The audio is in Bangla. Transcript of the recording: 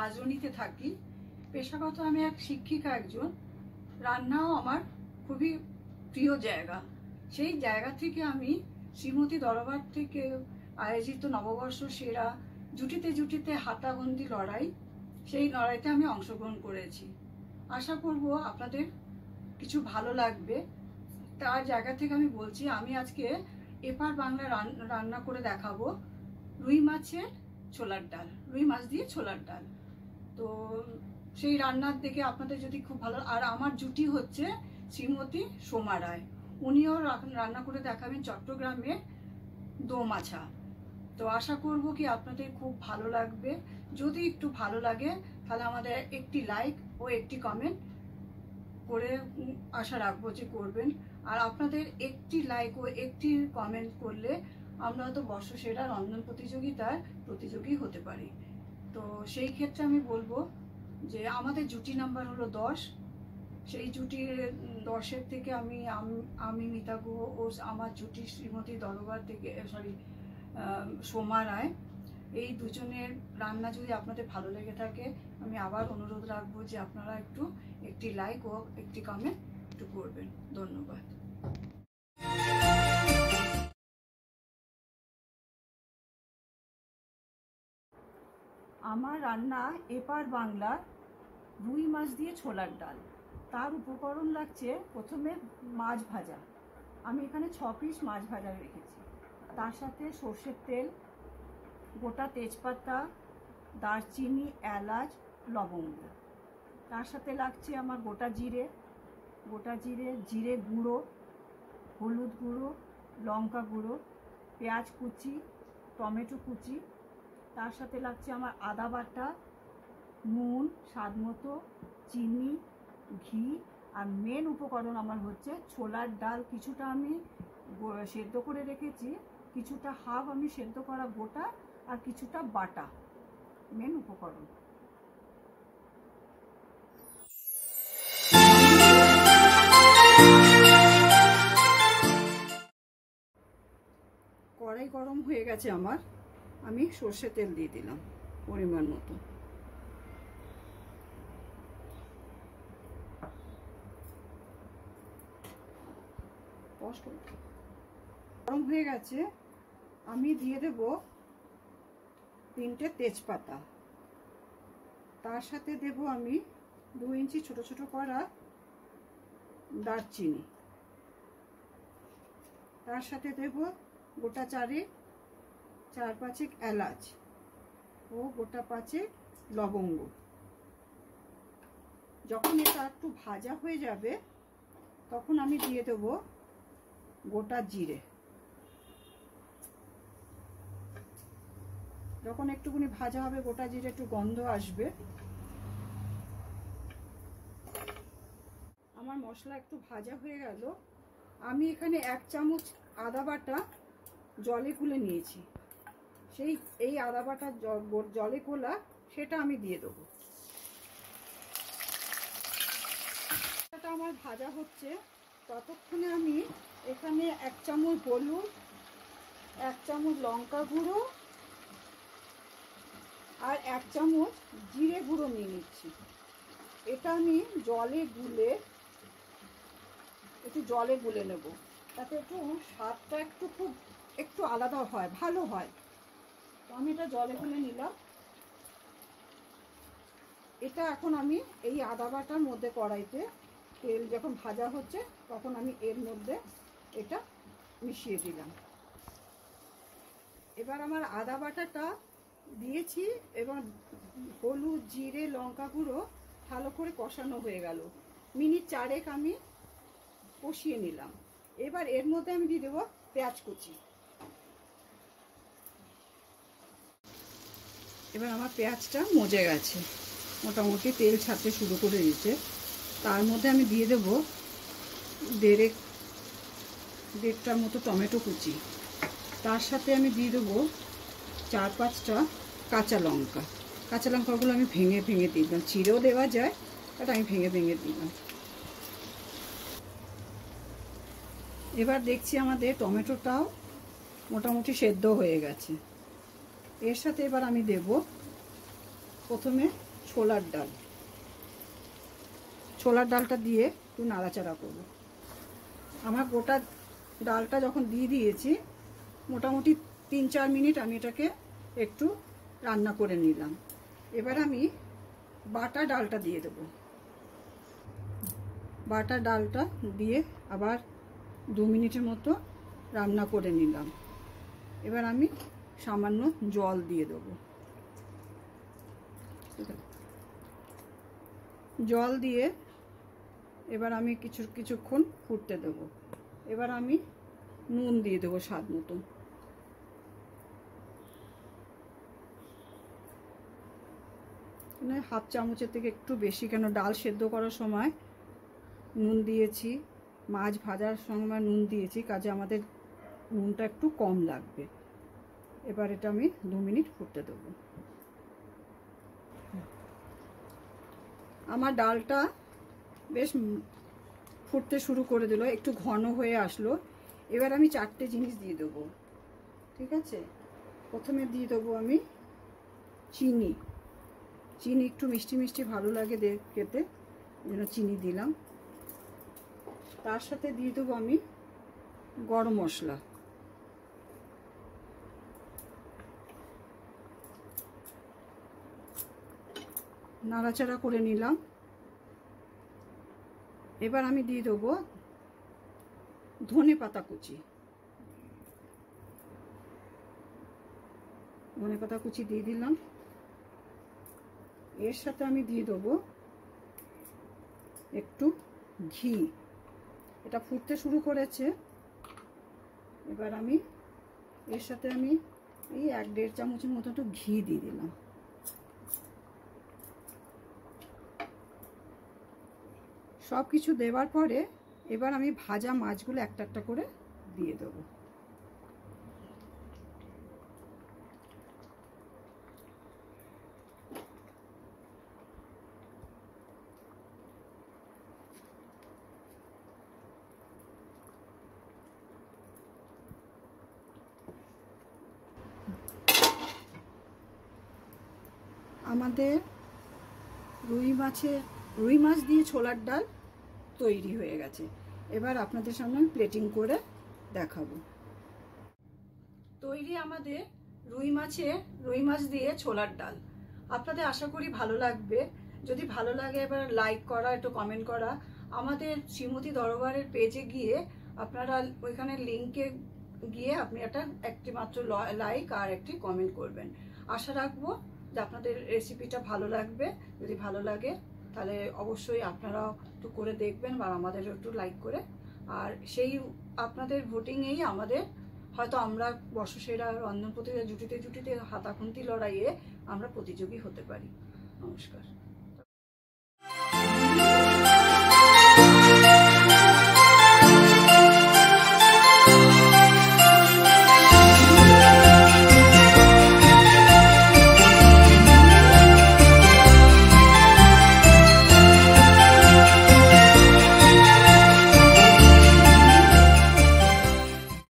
রাজনীতে থাকি, পেশাগত আমি এক শিক্ষিকা একজন। রান্নাও আমার খুবই প্রিয় জায়গা। সেই জায়গা থেকে আমি শ্রীমতী দরবার থেকে আয়োজিত নববর্ষ সেরা জুটিতে জুটিতে হাতাবন্দি লড়াই, সেই লড়াইতে আমি অংশগ্রহণ করেছি। আশা করব আপনাদের কিছু ভালো লাগবে। তার জায়গা থেকে আমি বলছি, আমি আজকে এপার বাংলা রান্না করে দেখাবো রুই মাছের ছোলার ডাল, রুই মাছ দিয়ে ছোলার ডাল। তো সেই রান্নার দেখে আপনাদের যদি খুব ভালো, আর আমার জুটি হচ্ছে শ্রীমতী সোমা রায়, উনিও রান্না করে দেখাবেন চট্টগ্রামে দোমাছা। তো আশা করব কি আপনাদের খুব ভালো লাগবে। যদি একটু ভালো লাগে তাহলে আমাদের একটি লাইক ও একটি কমেন্ট করে আশা রাখবো যে করবেন। আর আপনাদের একটি লাইক ও একটি কমেন্ট করলে আমরা তো বর্ষসেরা রন্ধন প্রতিযোগিতার প্রতিযোগী হতে পারি। তো সেই ক্ষেত্রে আমি বলবো যে আমাদের জুটি নাম্বার হলো 10। সেই জুটির 10-এর থেকে আমি মিতা গুহ ও আমার জুটি শ্রীমতী দরবার থেকে সোমা রায়, এই দুজনের রান্না যদি আপনাদের ভালো লেগে থাকে, আমি আবার অনুরোধ রাখবো যে আপনারা একটি লাইক ও একটি কমেন্ট একটু করবেন। ধন্যবাদ। আমার রান্না এপার বাংলার রুই মাছ দিয়ে ছোলার ডাল। তার উপকরণ লাগছে প্রথমে মাছ ভাজা, আমি এখানে 6 পিস মাছ ভাজা রেখেছি। তার সাথে সর্ষের তেল, গোটা তেজপাতা, দারচিনি, এলাচ, লবঙ্গ। তার সাথে লাগছে আমার গোটা জিরে, জিরে গুঁড়ো, হলুদ গুঁড়ো, লঙ্কা গুঁড়ো, পেঁয়াজ কুচি, টমেটো কুচি। তার সাথে লাগছে আমার আদা বাটা, নুন স্বাদ মতো, চিনি, ঘি। আর মেন উপকরণ আমার হচ্ছে ছোলার ডাল। কিছুটা আমি সেদ্ধ করে রেখেছি, কিছুটা হাফ আমি সেদ্ধ করা গোটা, আর কিছুটা বাটা। মেন উপকরণ। কড়াই গরম হয়ে গেছে আমার, আমি সর্ষে তেল দিয়ে দিলাম পরিমাণ মতো। গরম হয়ে গেছে, আমি দিয়ে দেব 3টে তেজপাতা। তার সাথে দেব আমি 2 ইঞ্চি ছোট ছোট করা দারচিনি। তার সাথে দেব গোটা 4-5 এলাচ ও গোটা 5 লবঙ্গ। যখন এটা একটু ভাজা হয়ে যাবে তখন আমি দিয়ে দেব গোটা জিরে। যখন একটুখানি ভাজা হবে, গোটা জিরে একটু গন্ধ আসবে, আমার মশলা একটু ভাজা হয়ে গেল। আমি এখানে 1 চামচ আদা বাটা জলে গুলে নিয়েছি। এই আদা বাটা জলে গোলা সেটা আমি দিয়ে দেবো। এটা আমার ভাজা হচ্ছে, ততক্ষণে আমি এখানে 1 চামচ হলুদ, 1 চামচ লঙ্কা গুঁড়ো আর 1 চামচ জিরে গুঁড়ো নিয়ে নিচ্ছি। এটা আমি জলে গুলে নেব, তাতে একটু স্বাদটা একটু আলাদা হয়, ভালো হয়। তো আমি এটা জলে গুলে নিলাম। এটা এখন আমি এই আদা বাটার মধ্যে, কড়াইতে তেল যখন ভাজা হচ্ছে তখন আমি এর মধ্যে এটা মিশিয়ে দিলাম। এবার আমার আদা বাটাটা দিয়েছি এবং হলুদ, জিরে, লঙ্কা গুঁড়ো ভালো করে কষানো হয়ে গেল। মিনিট 4 আমি কষিয়ে নিলাম। এবার এর মধ্যে আমি দিয়ে দেবো পেঁয়াজ কুচি। এবার আমার পেঁয়াজটা মজে গেছে, মোটামুটি তেল ছাড়তে শুরু করে দিয়েছে। তার মধ্যে আমি দিয়ে দেবো 1.5টার মতো টমেটো কুচি। তার সাথে আমি দিয়ে দেবো 4-5টা কাঁচা লঙ্কা। কাঁচা লঙ্কাগুলো আমি ভেঙে ভেঙে দিলাম, চিড়েও দেওয়া যায়, এটা আমি ভেঙে ভেঙে দিলাম। এবার দেখছি আমাদের টমেটোটাও মোটামুটি সেদ্ধ হয়ে গেছে। এর সাথে এবার আমি দেব প্রথমে ছোলার ডাল, ছোলার ডালটা দিয়ে একটু নাড়াচাড়া করব। আমার গোটা ডালটা যখন দিয়ে দিয়েছি, মোটামুটি 3-4 মিনিট আমি এটাকে একটু রান্না করে নিলাম। এবার আমি বাটা ডালটা দিয়ে দেবো। বাটা ডালটা দিয়ে আবার 2 মিনিটের মতো রান্না করে নিলাম। এবার আমি সামান্য জল দিয়ে দেবো। জল দিয়ে এবার আমি কিছুক্ষণ ফুটতে দেবো। এবার আমি নুন দিয়ে দেবো স্বাদ মতো। মানে 1/2 চামচের থেকে একটু বেশি, কেন ডাল সেদ্ধ করার সময় নুন দিয়েছি, মাছ ভাজার সময় নুন দিয়েছি, কাজে আমাদের নুনটা একটু কম লাগবে। এবার এটা আমি 2 মিনিট ফুটতে দেবো। আমার ডালটা বেশ ফুটতে শুরু করে দিল, একটু ঘন হয়ে আসলো। এবার আমি 4টে জিনিস দিয়ে দেবো। ঠিক আছে, প্রথমে দিয়ে দেবো আমি চিনি। চিনি একটু মিষ্টি মিষ্টি ভালো লাগে খেতে, যেন চিনি দিলাম। তার সাথে দিয়ে দেবো আমি গরম মশলা। নাড়াচাড়া করে নিলাম। এবার আমি দিয়ে দেবো ধনেপাতা কুচি। ধনেপাতা কুচি দিয়ে দিলাম। এর সাথে আমি দিয়ে দেবো একটু ঘি। এটা ফুটতে শুরু করেছে। এবার আমি এর সাথে আমি এই 1-1.5 চামচের মতো একটু ঘি দিয়ে দিলাম। সব কিছু দেওয়ার পরে এবার আমি ভাজা মাছগুলো একটা একটা করে দিয়ে দেবো। আমাদের রুই মাছ দিয়ে ছোলার ডাল তৈরি হয়ে গেছে। এবার আপনাদের সামনে আমি প্লেটিং করে দেখাবো। তৈরি আমাদের রুই মাছ দিয়ে ছোলার ডাল। আপনাদের আশা করি ভালো লাগবে। যদি ভালো লাগে এবার লাইক করা, একটু কমেন্ট করা। আমাদের শ্রীমতী দরবারের পেজে গিয়ে আপনারা ওইখানে লিঙ্কে গিয়ে আপনি একটি মাত্র লাইক আর একটি কমেন্ট করবেন। আশা রাখবো যে আপনাদের রেসিপিটা ভালো লাগবে। যদি ভালো লাগে তাহলে অবশ্যই আপনারাও একটু করে দেখবেন বা আমাদের একটু লাইক করে। আর সেই আপনাদের ভোটিংয়েই আমাদের হয়তো আমরা বর্ষসেরা রন্ধন প্রতিযোগিতা জুটিতে হাতাখুন্তি লড়াইয়ে আমরা প্রতিযোগী হতে পারি। নমস্কার।